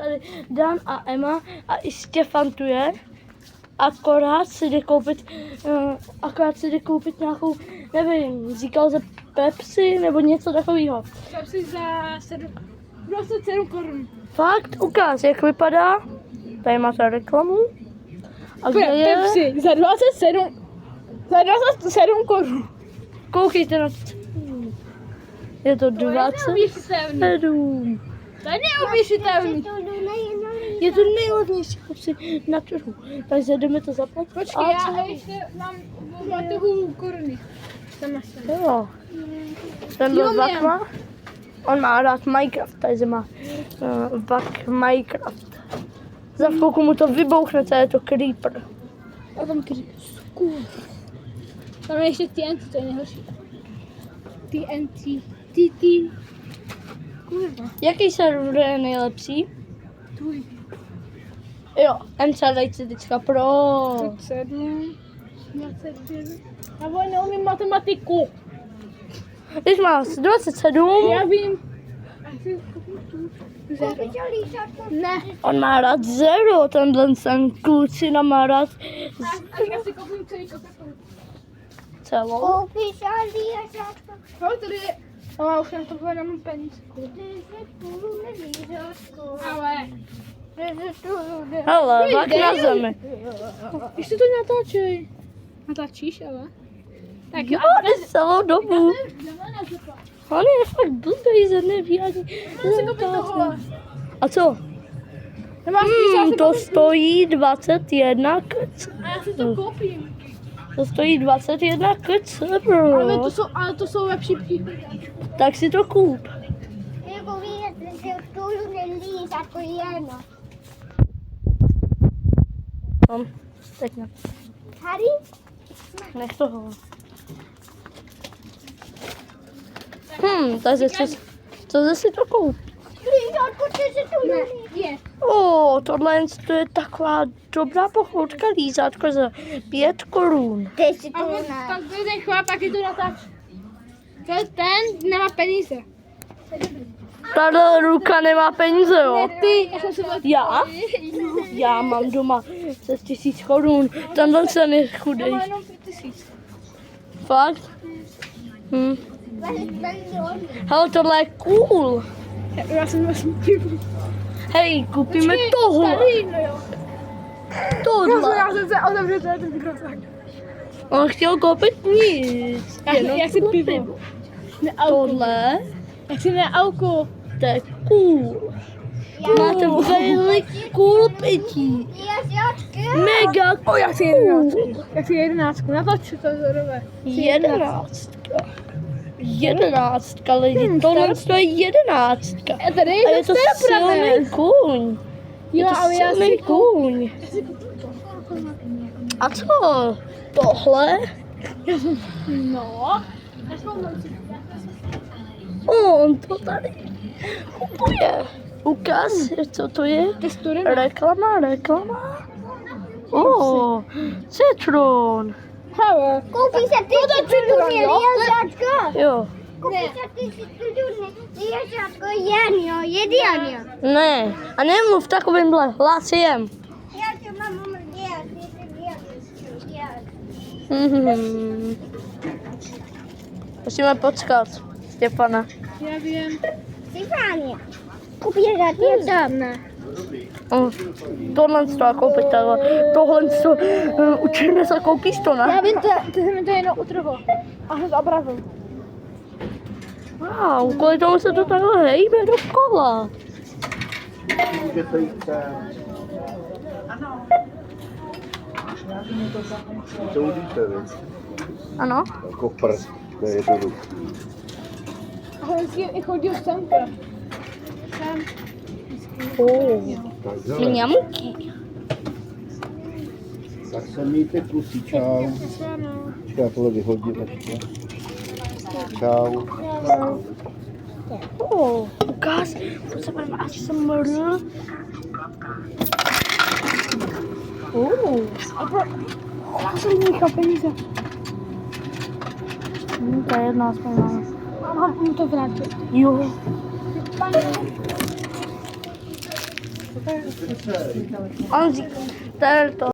tady Dan a Emma a i Štěfan tu je. Akorát si jde koupit nějakou, nevím, říkal se Pepsi nebo něco takového. Pepsi za 27 korun. Fakt? Ukáž, jak vypadá. Tady máte reklamu. A kde je? Pepsi za 27 korun. Koukejte na to. Je to 27. To je neuvěřitelný. Je to nejlevnější Pepsi na trhu. Takže jdeme to zaplatit. Počkej, já ještě mám hotovou koruny. Jo. Ten byl Vakma. On má rád Minecraft, takže má Vak Minecraft. Za chvilku mu to vybouchne, to je to Creeper. A tam Creeper. Tam je ještě TNT, to je nejhorší. TNT. TT. Kurva. Jaký server je nejlepší? Tvůj. Jo, mc20.pro. 7, 29. Já vole, neumím matematiku. Když máš 27, Já vím. Ne. on má rád zero, ten klučina má rád Já si koupím celý Coca-Colu. celou. Koupíš lířátko. No, tady je. Ale už na to nemám peníze. Ale. Hele, Vak na zemi. Když to natáčej. Natáčíš, ale? Tak Jo, jde celou dobu. On je fakt blbý, že neví ani. A co? Nemáš To stojí 21 kc. A já si to koupím. To stojí 21 kc, Ale to jsou lepší příklady. Tak si to koup. Jako víte, že tu lířátko jedno. Teď ne. Tady? Nech toho. Takže co si to koup? Lířátko, ty si tu Je. Tohle je taková dobrá pochoutka lízátko za 5 korun. Ty si A tu on, tak ten chlap taky to natáčí. Ten nemá peníze. Tahle ruka nemá peníze, jo? Ty, já jsem se byl... Já? Já mám doma 6 000 korun. Tenhle ten je chudej. Já mám jenom 5 000. Fakt? Hele, tohle je cool. Já jsem vlastně tím. Hej, koupíme tohle. Tady, no jo. Tohle. Já jsem se otevřel ten mikrofon. On chtěl koupit nic. Já si pivo. Tohle, Já si ne alko. to je cool. Máte velmi cool pití. Lířátko. Mega cool. Já si 11. Já si 11. Natoč to zorové. 11. 11 lidi, tohle je 11. Tady A je to silný kůň. Je Jo, to ale já silný si kůň. A co? Tohle? No. On to tady kupuje. Ukáž, co to je? Reklama. Citron. Hele. Koupíš se ty si tu lířátko. Jo. Koupíš se ty si tu lířátko jen, jo, jeden, jo. Ne, a nemluv takovýmhle hlasem. Já tě mám dělat, Musíme počkat, Štěpana. Já vím. Stefánie, koupíš za ty tam, ne? Tohle to koupit, tohle to učíme se koupíš to, ne? Já vím, ty se mi to jenom utrhlo. A jsem zabravil. Wow, kvůli tomu se to takhle hejbe dokola. Ano? Jako prst, to je jednoduché. A on si i chodil semka. Sem. Mňamky. Tak se mějte kluci, čau. Já tohle vyhodím ještě. Čau. Ukáž, se budeme až se mrl. Já jsem nechal peníze. To je jedna aspoň máme. Mám mu to vrátit. Jo. On říká, to je to.